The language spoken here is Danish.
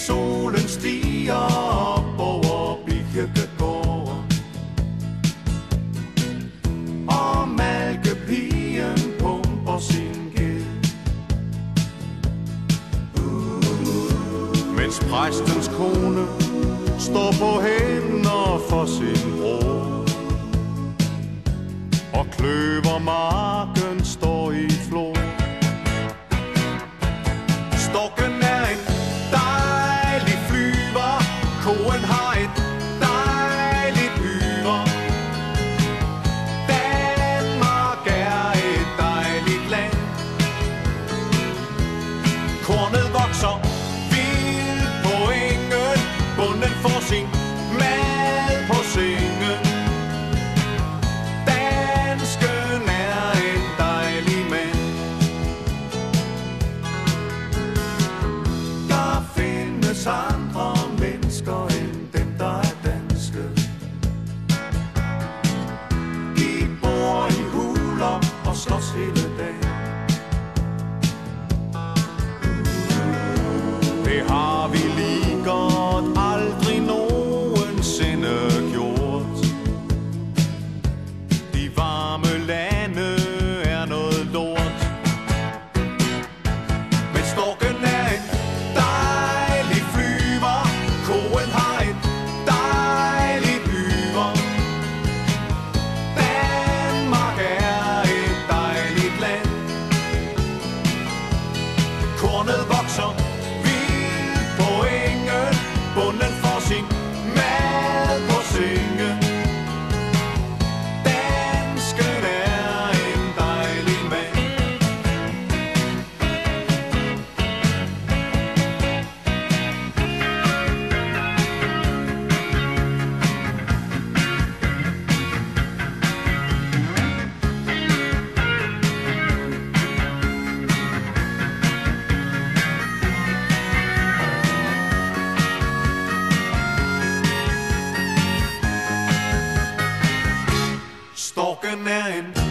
solen stiger op over Birkegård, og malkepigen pumper sin gæld, mens præstens kone står på hænder for sin bror, og kløvermarken står i flor. Storken er en dejlig flyver, koen har et dejligt yver. Danmark er et dejligt land. Kornet vokser vildt på engen, bonden får sin mad på sengen. Dansken er en dejlig mand. Der findes andre mennesker end dem, der er danske. De bor i huler og slås hele dagen. Det har vi lige godt aldrig nogensinde gjort. De varme lande er noget lort. Men storken er en dejlig flyver, koen har et dejligt yver. Danmark er et dejligt land. Kornet vokser vildt på engen, bonden får sin mad på sengen. Dansken er en dejlig mand. Storken er en